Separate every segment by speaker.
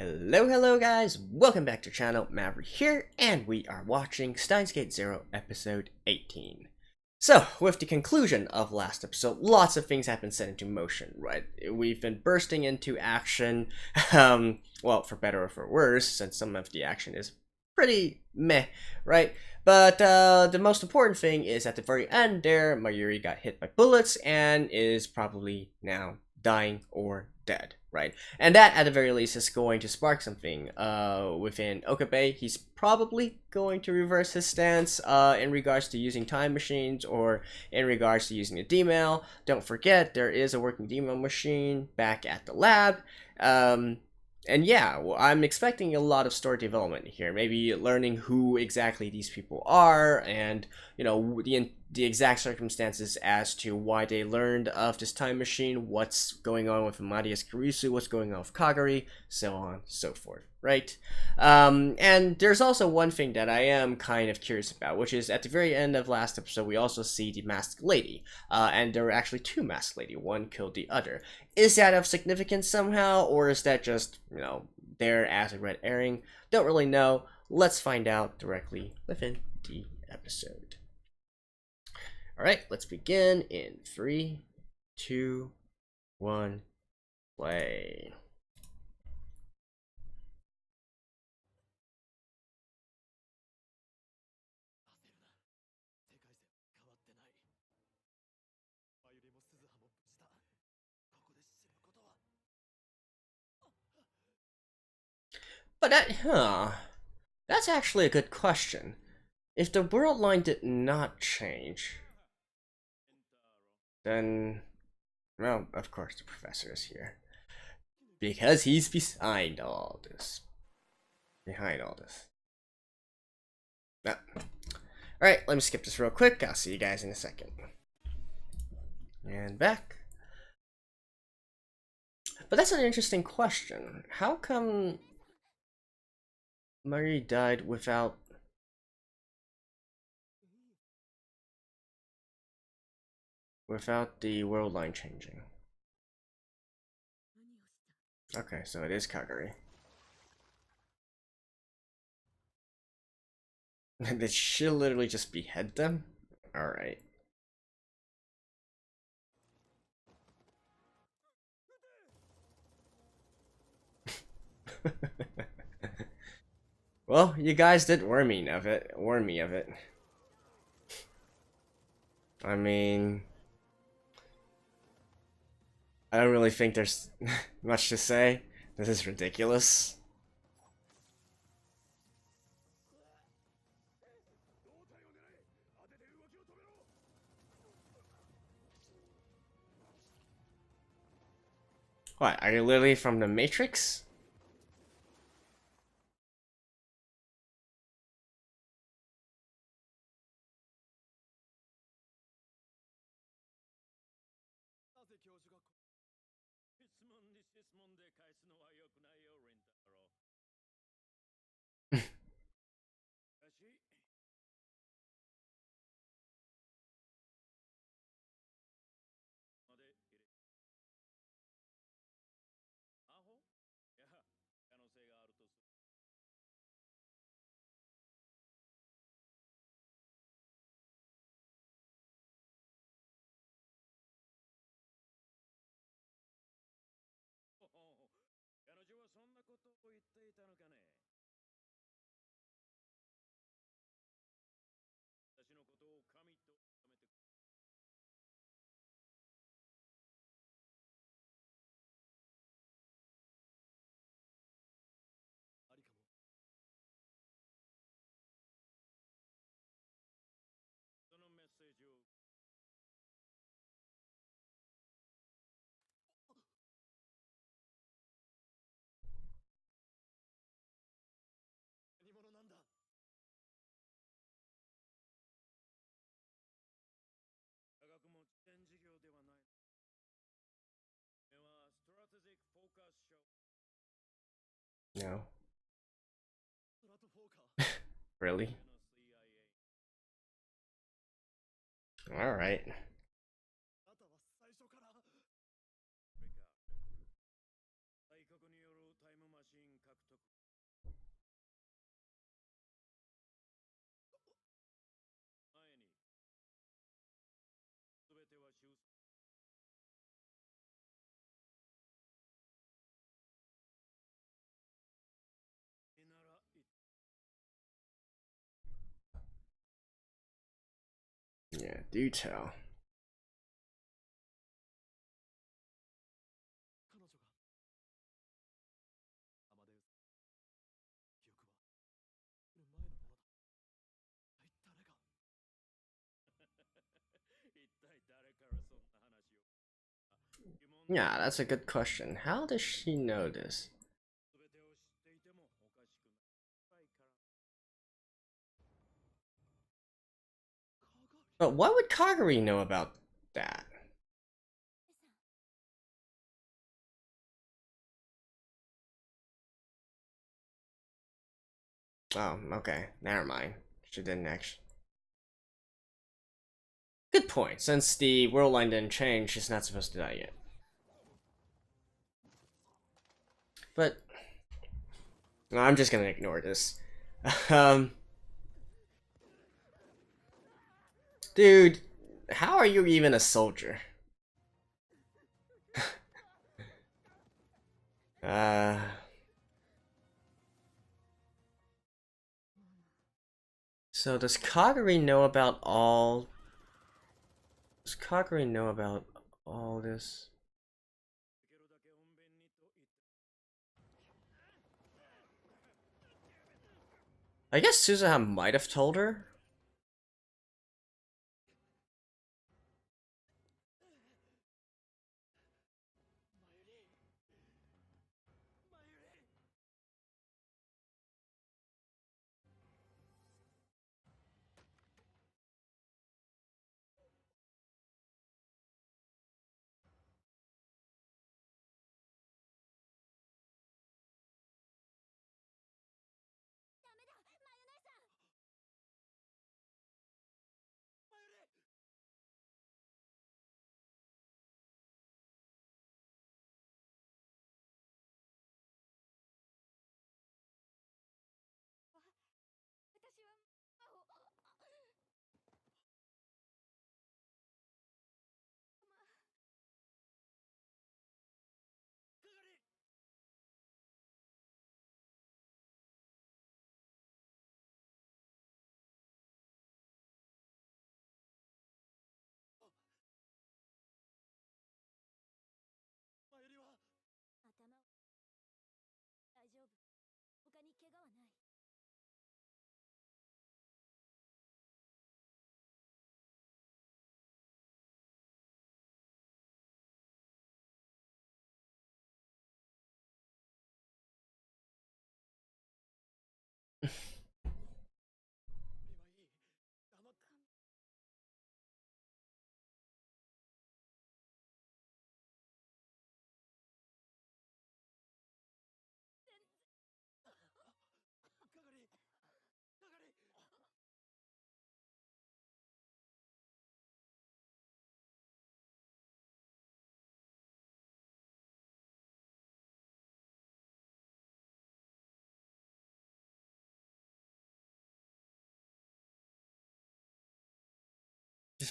Speaker 1: Hello guys, welcome back to the channel, Mayurii here, and we are watching Steins Gate 0 episode 18. So, with the conclusion of last episode, lots of things have been set into motion, right? We've been bursting into action, well, for better or for worse, since some of the action is pretty meh, right? But the most important thing is at the very end there, Mayurii got hit by bullets and is probably now dying or dead, right? And that at the very least is going to spark something within Okabe. He's probably going to reverse his stance in regards to using time machines or in regards to using a D-mail. Don't forget there is a working D-mail machine back at the lab. And yeah, well, I'm expecting a lot of story development here. Maybe learning who exactly these people are, and you know the exact circumstances as to why they learned of this time machine, what's going on with Amadius Kirisu, what's going on with Kagari, so on and so forth, right? And there's also one thing that I am kind of curious about, which is at the very end of last episode, we also see the masked lady, and there were actually two masked lady. One killed the other. Is that of significance somehow, or is that just, you know, there as a red herring? Don't really know. Let's find out directly within the episode. Alright, let's begin in 3, 2, 1, play. But that's actually a good question. If the world line did not change, then, well, of course the professor is here. Because he's behind all this. No. Alright, let me skip this real quick. I'll see you guys in a second. And back. But that's an interesting question. How come Mayurii died without the world line changing? Okay, so it is Kagari. Did she literally just behead them? Alright. Well, you guys did warn me of it. I mean, I don't really think there's much to say. This is ridiculous. What, are you literally from the Matrix? No. Really? Alright. Yeah, do tell. Yeah, that's a good question. How does she know this? But what would Kagari know about that? Oh, okay. Never mind. She didn't actually. Good point. Since the world line didn't change, she's not supposed to die yet. But no, I'm just gonna ignore this. Dude, how are you even a soldier? So does Kagari know about all? Does Kagari know about all this? I guess Suzuha might have told her.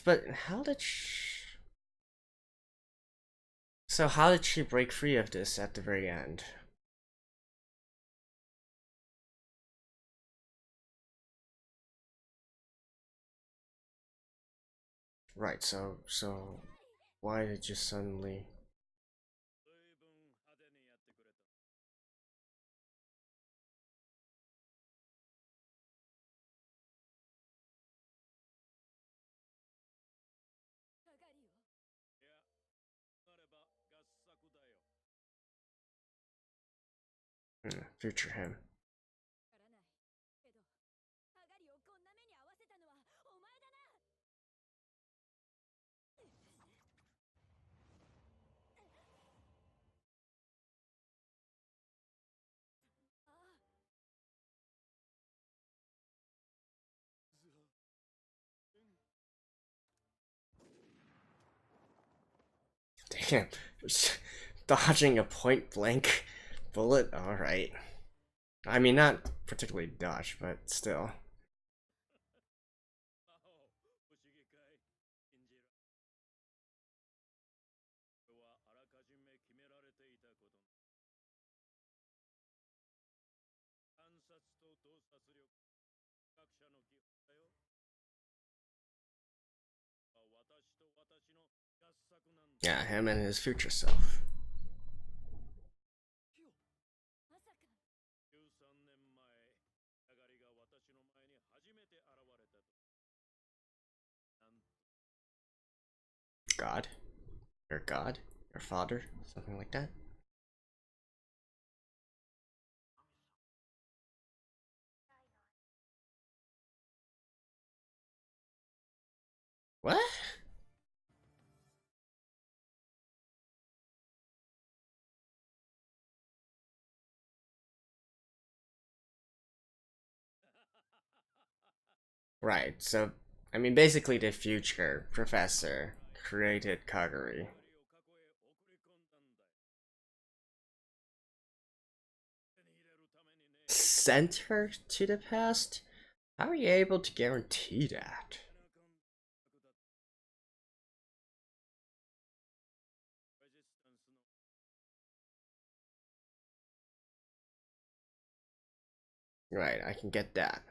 Speaker 1: But how did she... So how did she break free of this at the very end? Right, so why did you suddenly... future him. Damn, dodging a point blank bullet. All right. I mean, not particularly Dutch, but still. Yeah, him and his future self. God. Your God. Your father. Something like that. What? Right, so, I mean, basically the future professor created Kaguri. Sent her to the past? How are you able to guarantee that? Right, I can get that.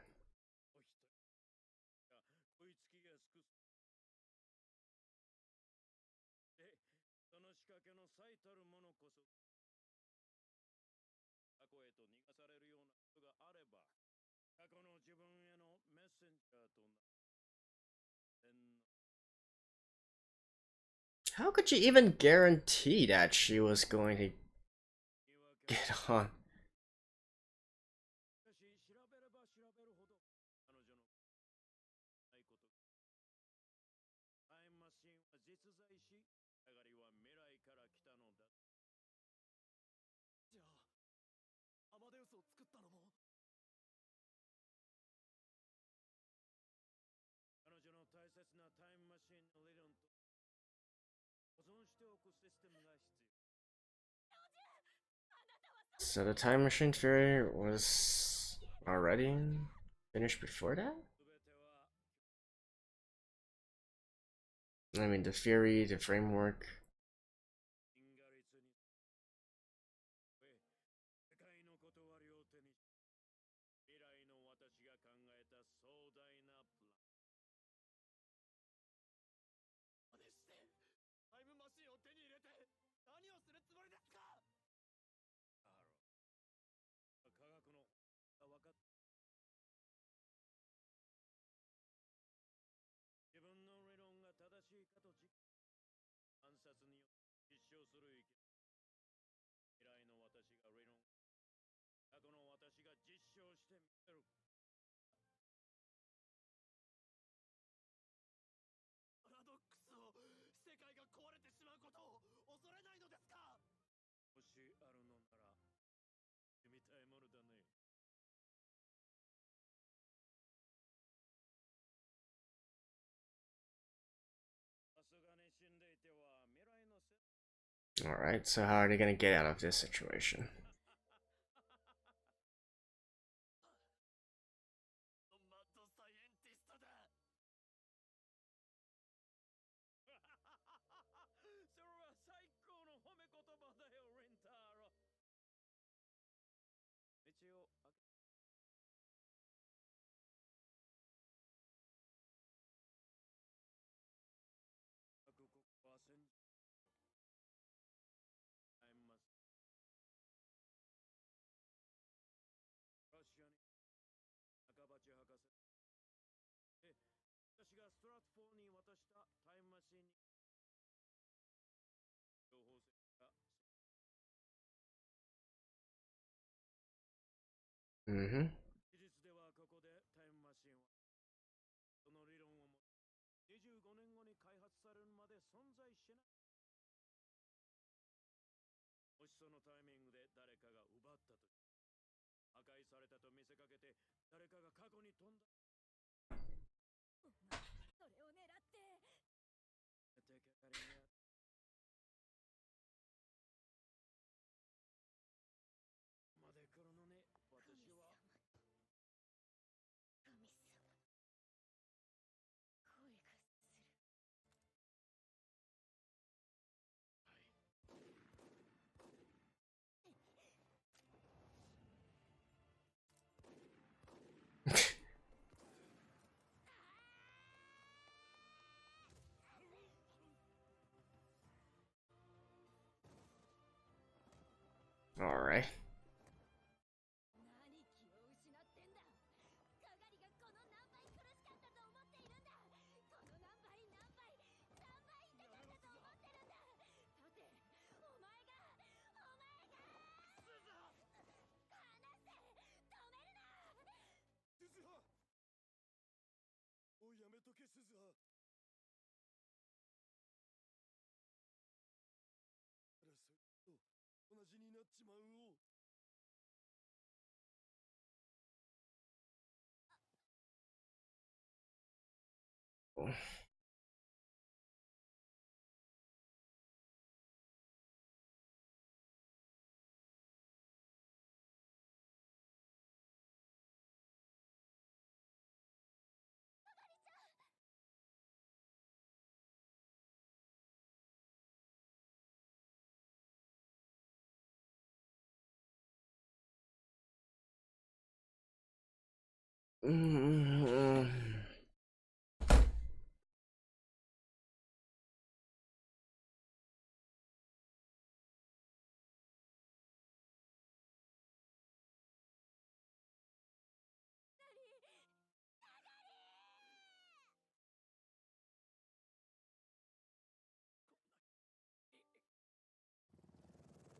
Speaker 1: How could you even guarantee that she was going to get on? So the time machine theory was already finished before that? I mean, the theory, the framework. Alright, so how are they gonna get out of this situation? Mm-hmm. Alright.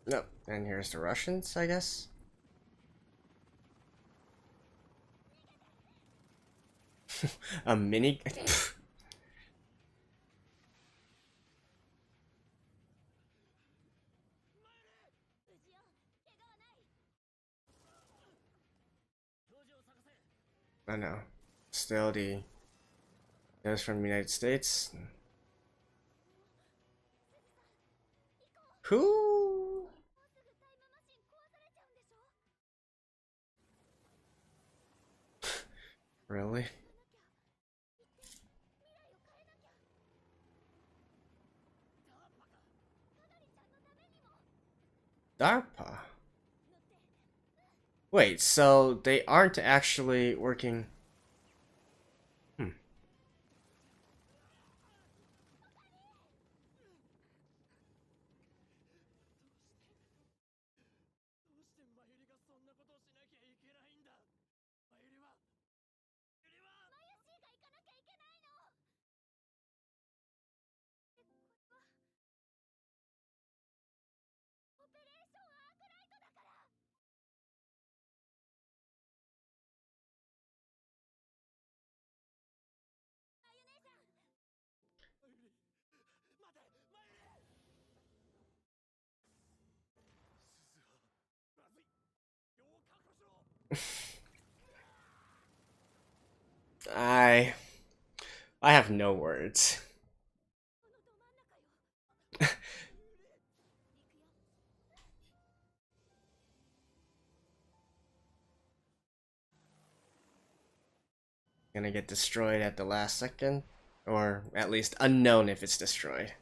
Speaker 1: No, and here's the Russians, I guess. A mini. I know. Still the. Those from the United States. Who? Really? DARPA? Wait, so they aren't actually working. Hmm. I have no words. Gonna get destroyed at the last second, or at least unknown if it's destroyed.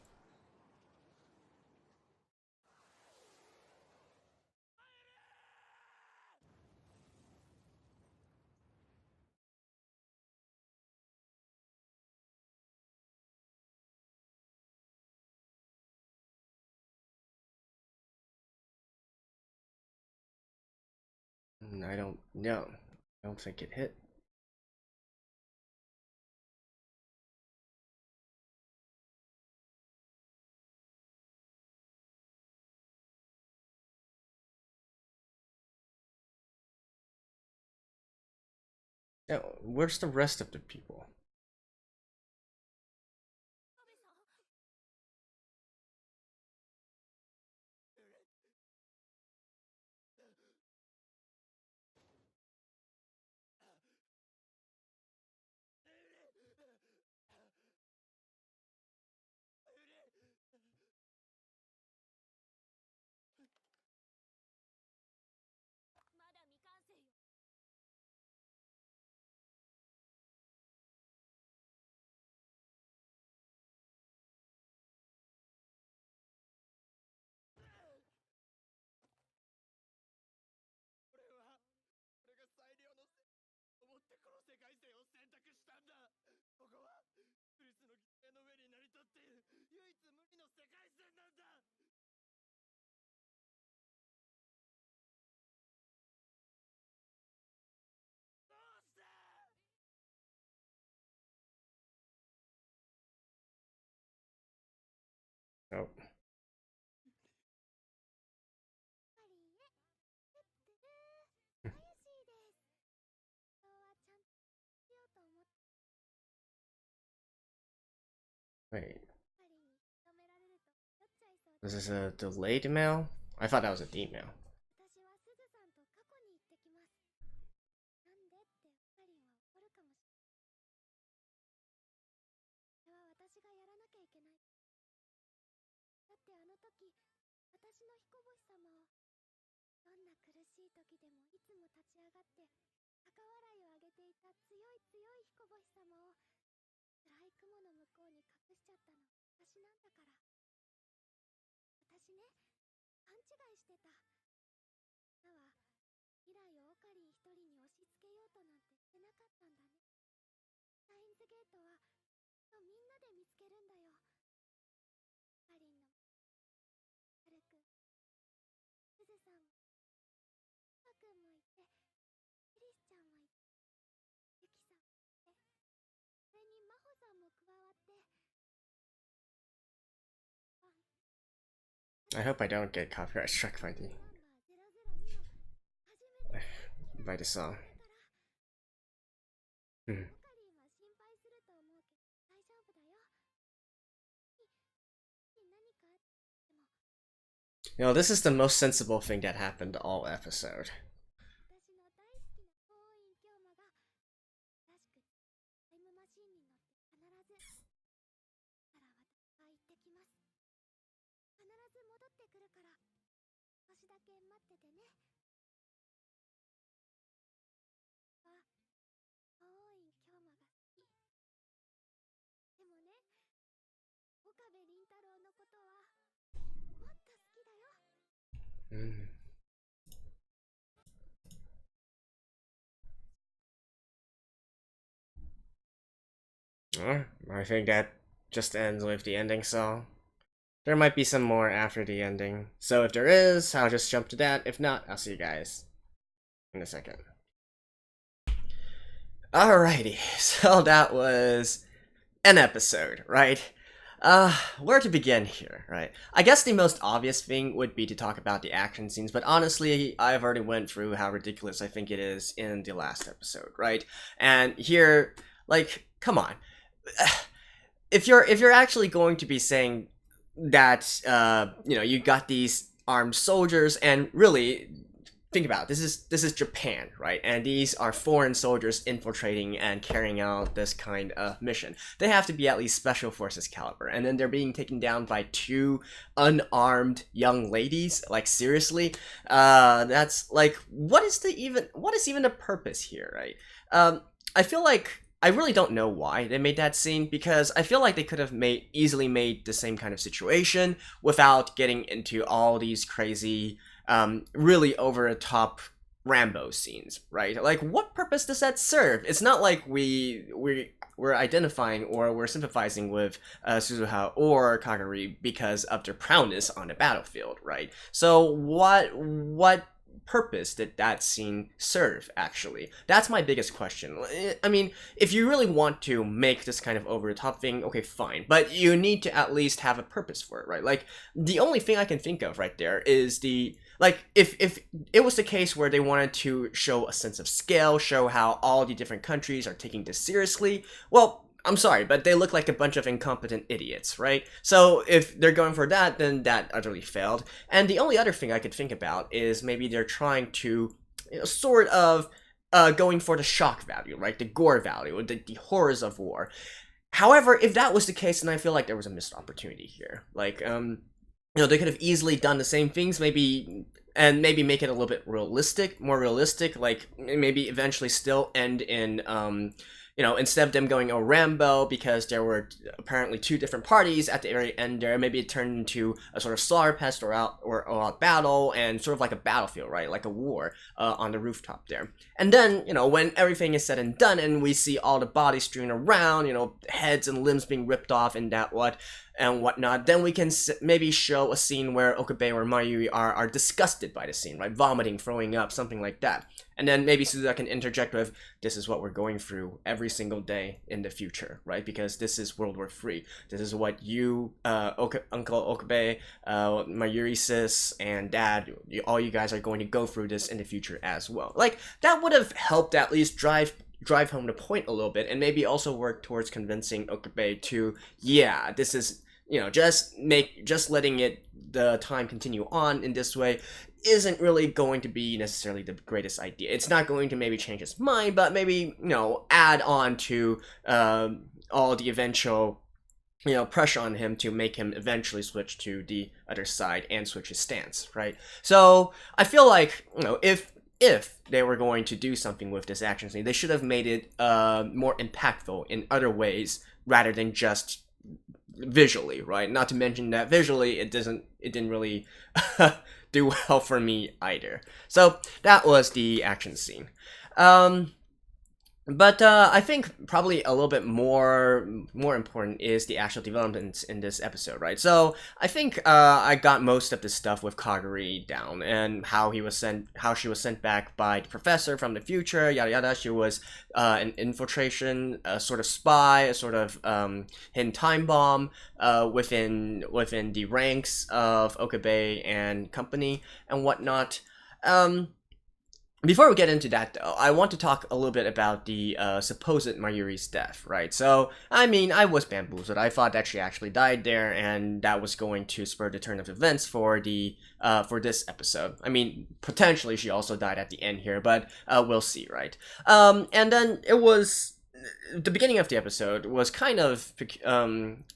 Speaker 1: I don't know. I don't think it hit. Yeah, where's the rest of the people? Wait. This is a delayed mail? I thought that was a D-mail. I hope I don't get copyright struck by the song. You know, this is the most sensible thing that happened all episode. I think that just ends with the ending song. There might be some more after the ending, so if there is, I'll just jump to that. If not, I'll see you guys in a second. Alrighty, so that was an episode, right? Where to begin here, right? I guess the most obvious thing would be to talk about the action scenes, but honestly, I've already went through how ridiculous I think it is in the last episode, right? And here, like, come on. If you're actually going to be saying that, you know, you got these armed soldiers, and really, think about it, this is Japan, right? And these are foreign soldiers infiltrating and carrying out this kind of mission. They have to be at least special forces caliber, and then they're being taken down by two unarmed young ladies. Like, seriously, that's like, what is even the purpose here, right? I feel like I really don't know why they made that scene, because I feel like they could have easily made the same kind of situation without getting into all these crazy, really over-the-top Rambo scenes, right? Like, what purpose does that serve? It's not like we're identifying or we're sympathizing with Suzuha or Kagari because of their prowess on the battlefield, right? So what purpose did that scene serve, actually? That's my biggest question. I mean, if you really want to make this kind of over-the-top thing, okay, fine, but you need to at least have a purpose for it, right? Like, the only thing I can think of right there is like, if it was the case where they wanted to show a sense of scale, show how all the different countries are taking this seriously, well, I'm sorry, but they look like a bunch of incompetent idiots, right? So if they're going for that, then that utterly failed. And the only other thing I could think about is maybe they're trying to, you know, sort of going for the shock value, right? The gore value, the horrors of war. However, if that was the case, then I feel like there was a missed opportunity here. Like, you know, they could have easily done the same things, maybe make it a little bit more realistic, like maybe eventually still end in, you know, instead of them going a Rambo because there were apparently two different parties at the very end there, maybe it turned into a sort of slaughterpest or out battle, and sort of like a battlefield, right? Like a war on the rooftop there. And then, you know, when everything is said and done and we see all the bodies strewn around, you know, heads and limbs being ripped off and whatnot, then we can maybe show a scene where Okabe or Mayurii are disgusted by the scene, right? Vomiting, throwing up, something like that. And then maybe Suzuha can interject with, this is what we're going through every single day in the future, right? Because this is World War III. This is what you, Uncle Okabe, Mayuri sis, and Dad, all you guys are going to go through this in the future as well. Like, that would have helped at least drive drive home the point a little bit, and maybe also work towards convincing Okabe to, yeah, this is, just letting the time continue on in this way isn't really going to be necessarily the greatest idea. It's not going to maybe change his mind, but maybe, add on to all the eventual pressure on him to make him eventually switch to the other side and switch his stance, right? So I feel like, if they were going to do something with this action scene, they should have made it more impactful in other ways rather than just visually, right? Not to mention that visually it didn't really do well for me either. So that was the action scene. But I think probably a little bit more important is the actual developments in this episode, right? So I think I got most of the stuff with Kaguri down, and how she was sent back by the professor from the future, yada yada. She was an infiltration, a sort of spy, a sort of hidden time bomb within the ranks of Okabe and company and whatnot. Before we get into that, though, I want to talk a little bit about the supposed Mayuri's death, right? So, I mean, I was bamboozled. I thought that she actually died there, and that was going to spur the turn of events for this episode. I mean, potentially she also died at the end here, but we'll see, right? And then it was... the beginning of the episode was kind of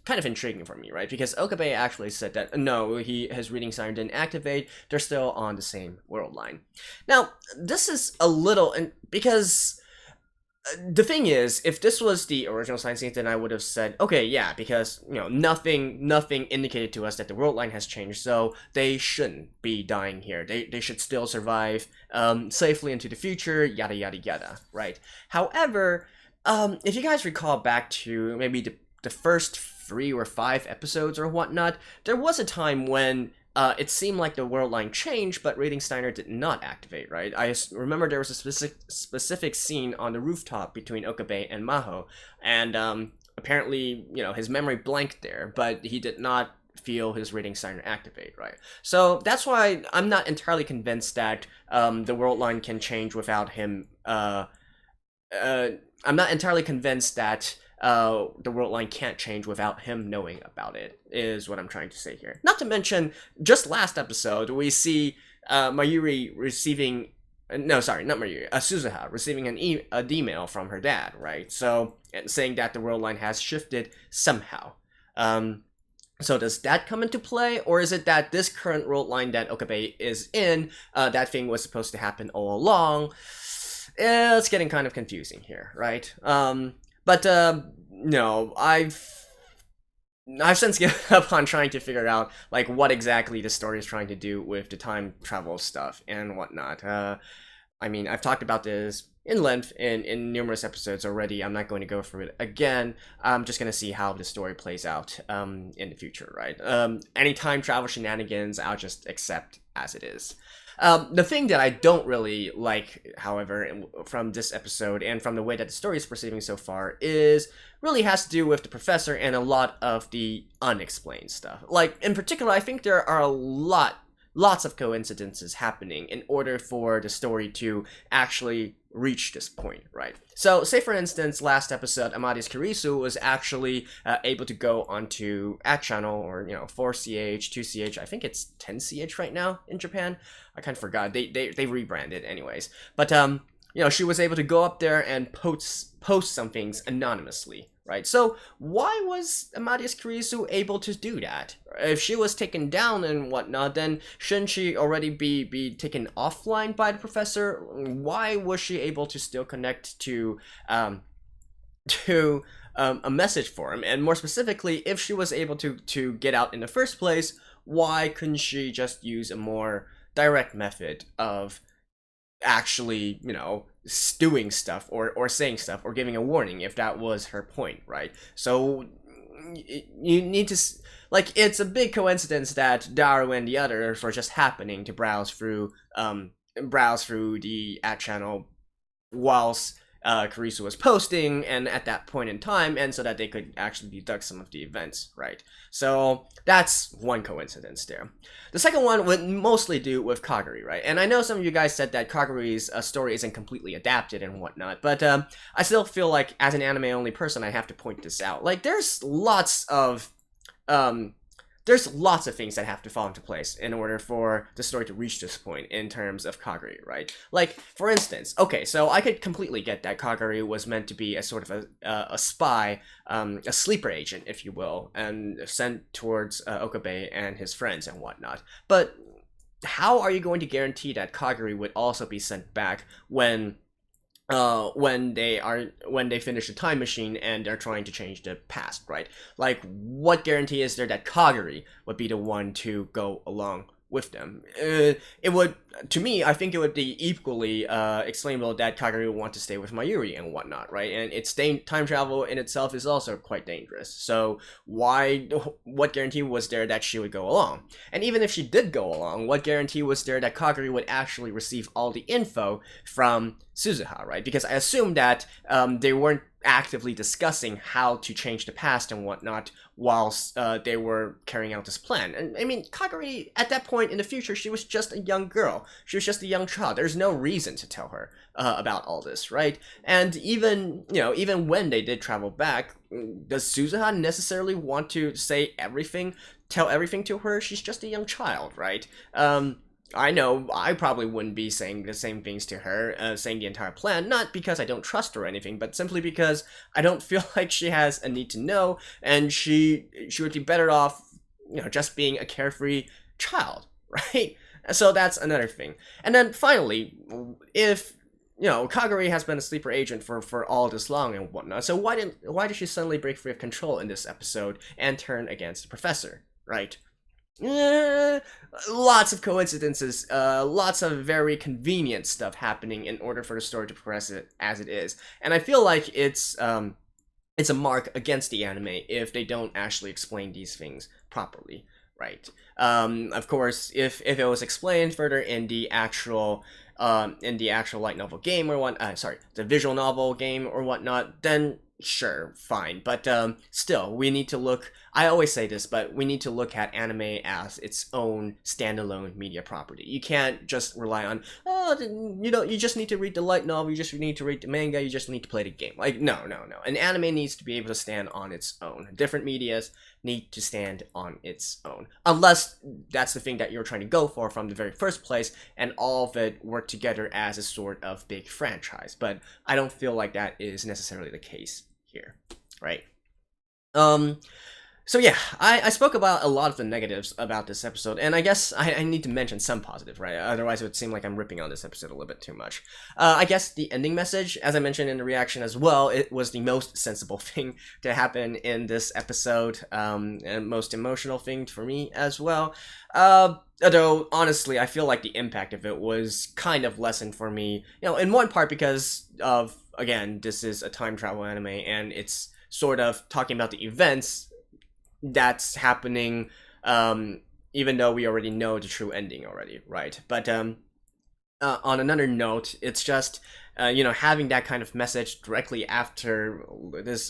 Speaker 1: intriguing for me, right? Because Okabe actually said that no, his reading sign didn't activate. They're still on the same world line. Now, this is a little, because the thing is, if this was the original sign scene, then I would have said, okay, yeah, because nothing indicated to us that the world line has changed, so they shouldn't be dying here. They should still survive safely into the future, yada yada yada, right? However, if you guys recall back to maybe the first 3 or 5 episodes or whatnot, there was a time when it seemed like the world line changed, but Reading Steiner did not activate, right? I remember there was a specific scene on the rooftop between Okabe and Maho, and apparently, his memory blanked there, but he did not feel his Reading Steiner activate, right? So that's why I'm not entirely convinced that the world line can change without him I'm not entirely convinced that the world line can't change without him knowing about it, is what I'm trying to say here. Not to mention, just last episode, we see Mayuri receiving... No, sorry, not Mayuri. Suzuha receiving an email from her dad, right? So, saying that the world line has shifted somehow. So does that come into play, or is it that this current world line that Okabe is in, that thing was supposed to happen all along? It's getting kind of confusing here, right? But no, I've since given up on trying to figure out like what exactly the story is trying to do with the time travel stuff and whatnot. I mean, I've talked about this in length in numerous episodes already. I'm not going to go through it again. I'm just going to see how the story plays out in the future, right? Any time travel shenanigans, I'll just accept as it is. The thing that I don't really like, however, from this episode and from the way that the story is proceeding so far really has to do with the professor and a lot of the unexplained stuff. Like, in particular, I think there are lots of coincidences happening in order for the story to actually reach this point, right? So, say for instance, last episode, Amadeus Kirisu was actually able to go onto @channel, or 4CH, 2CH, I think it's 10CH right now in Japan. I kind of forgot. They rebranded anyways. But she was able to go up there and post some things anonymously, right? So why was Amadeus Kirisu able to do that? If she was taken down and whatnot, then shouldn't she already be taken offline by the professor? Why was she able to still connect to a message for him? And more specifically, if she was able to get out in the first place, why couldn't she just use a more direct method of actually, doing stuff or saying stuff or giving a warning if that was her point, right? So you need to, like, it's a big coincidence that Daru and the others were just happening to browse through the @channel whilst Karisu was posting, and at that point in time, and so that they could actually deduct some of the events, right? So that's one coincidence there. The second one would mostly do with Kaguri, right? And I know some of you guys said that Kaguri's story isn't completely adapted and whatnot, but I still feel like as an anime-only person, I have to point this out. Like, there's lots of things that have to fall into place in order for the story to reach this point in terms of Kaguri, right? Like, for instance, okay, so I could completely get that Kaguri was meant to be a sort of a spy, a sleeper agent, if you will, and sent towards Okabe and his friends and whatnot. But how are you going to guarantee that Kaguri would also be sent back when they finish the time machine and they're trying to change the past, right? Like, what guarantee is there that Kaguri would be the one to go along with them? It would, to me, I think it would be equally explainable that Kaguri would want to stay with Mayurii and whatnot, right? And it's time travel in itself is also quite dangerous. So what guarantee was there that she would go along? And even if she did go along, what guarantee was there that Kaguri would actually receive all the info from Suzuha, right? Because I assume that they weren't actively discussing how to change the past and whatnot whilst they were carrying out this plan. And I mean, Kaguri, at that point in the future, she was just a young girl. She was just a young child. There's no reason to tell her about all this, right? And even when they did travel back, does Suzuha necessarily want to tell everything to her? She's just a young child, right? I know I probably wouldn't be saying the same things to her, saying the entire plan, not because I don't trust her or anything, but simply because I don't feel like she has a need to know, and she would be better off, just being a carefree child, right? So that's another thing. And then finally, if Kaguri has been a sleeper agent for all this long and whatnot, so why did she suddenly break free of control in this episode and turn against the professor, right? Lots of coincidences, lots of very convenient stuff happening in order for the story to progress it as it is, and I feel like it's a mark against the anime if they don't actually explain these things properly, right? Of course, if it was explained further in the actual light novel game or the visual novel game or whatnot, then sure, fine. But still, we need to look, I always say this, but we need to look at anime as its own standalone media property. You can't just rely on, you just need to read the light novel, you just need to read the manga, you just need to play the game. Like, no. An anime needs to be able to stand on its own. Different medias need to stand on its own. Unless that's the thing that you're trying to go for from the very first place, and all of it work together as a sort of big franchise. But I don't feel like that is necessarily the case here, right? So yeah, I spoke about a lot of the negatives about this episode, and I guess I need to mention some positive, right? Otherwise it would seem like I'm ripping on this episode a little bit too much. I guess the ending message, as I mentioned in the reaction as well, it was the most sensible thing to happen in this episode, and most emotional thing for me as well. Although, honestly, I feel like the impact of it was kind of lessened for me, in one part because of, again, this is a time travel anime, and it's sort of talking about the events that's happening, even though we already know the true ending already, right? But on another note, it's just having that kind of message directly after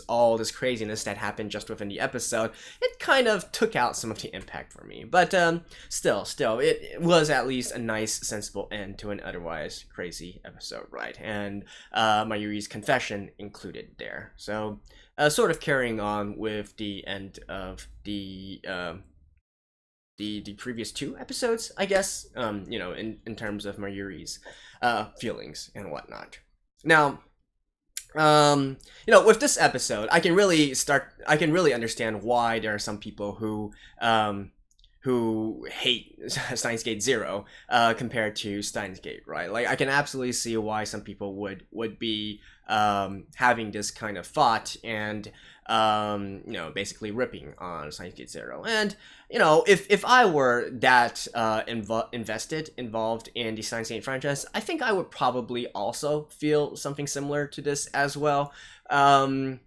Speaker 1: all this craziness that happened just within the episode, it kind of took out some of the impact for me. But still, it was at least a nice, sensible end to an otherwise crazy episode, right? And Mayuri's confession included there. So sort of carrying on with the end of the previous two episodes, I guess, in terms of Mayuri's feelings and whatnot. Now, with this episode, I can really understand why there are some people who hate Steinsgate Zero compared to Steins Gate, right? Like, I can absolutely see why some people would be having this kind of thought and basically ripping on Steins Gate Zero. And if I were that involved in the Steins Gate franchise, I think I would probably also feel something similar to this as well. But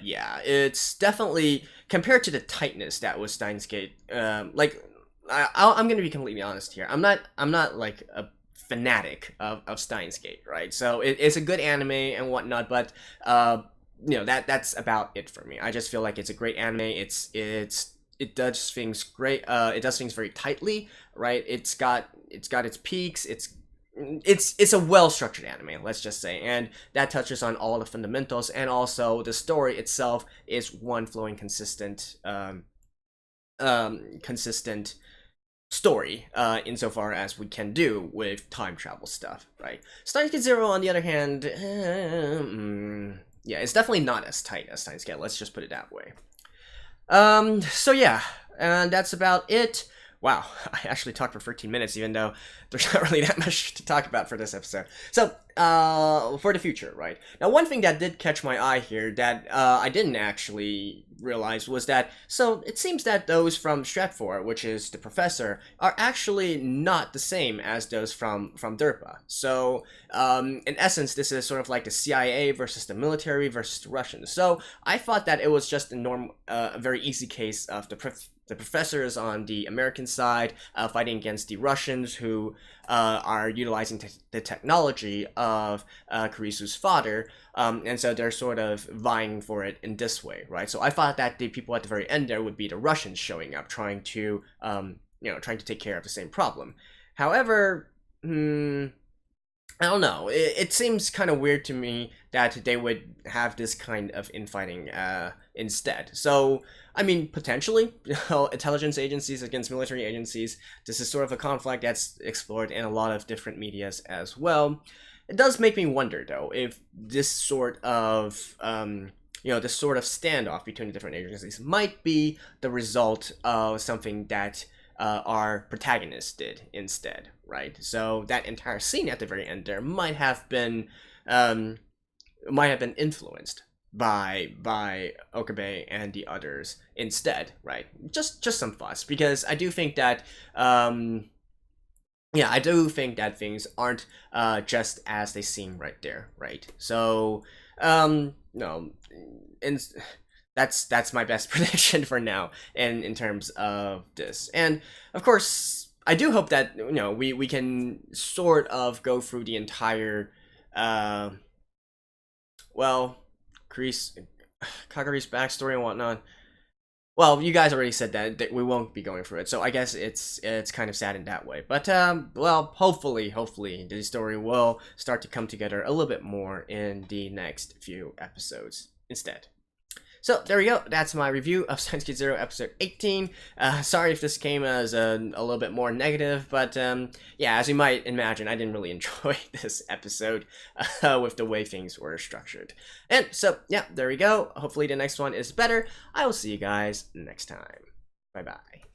Speaker 1: yeah, it's definitely, compared to the tightness that was Steins Gate, I'm gonna be completely honest here. I'm not like a fanatic of Steins Gate, right? So it's a good anime and whatnot, but that's about it for me. I just feel like it's a great anime. It does things great. It does things very tightly, right? It's got its peaks. It's a well-structured anime, let's just say, and that touches on all the fundamentals, and also the story itself is one flowing, consistent story, insofar as we can do with time travel stuff, right? Steins Gate Zero, on the other hand, yeah, it's definitely not as tight as Steins Gate. Let's just put it that way. So yeah, and that's about it. Wow, I actually talked for 13 minutes, even though there's not really that much to talk about for this episode. So, for the future, right? Now, one thing that did catch my eye here that I didn't actually realize was that, so it seems that those from Stratfor, which is the professor, are actually not the same as those from Derpa. So, in essence, this is sort of like the CIA versus the military versus the Russians. So, I thought that it was just a very easy case of the professors on the American side fighting against the Russians, who are utilizing the technology of Kurisu's father, and so they're sort of vying for it in this way, right? So I thought that the people at the very end there would be the Russians showing up, trying to take care of the same problem. However, I don't know. It seems kind of weird to me that they would have this kind of infighting instead. So, I mean, potentially, intelligence agencies against military agencies. This is sort of a conflict that's explored in a lot of different medias as well. It does make me wonder, though, if this sort of this sort of standoff between the different agencies might be the result of something that our protagonist did instead, right? So that entire scene at the very end there might have been influenced by Okabe and the others instead, right? Just some thoughts, because I do think that I do think that things aren't just as they seem right there, right? So no, and that's my best prediction for now in terms of this. And of course, I do hope that we can sort of go through the entire Kaguri's backstory and whatnot. Well, you guys already said that we won't be going through it, so I guess it's kind of sad in that way. But hopefully the story will start to come together a little bit more in the next few episodes instead. So there we go. That's my review of Steins Gate Zero episode 18. Sorry if this came as a little bit more negative, but yeah, as you might imagine, I didn't really enjoy this episode with the way things were structured. And so yeah, there we go. Hopefully the next one is better. I will see you guys next time. Bye bye.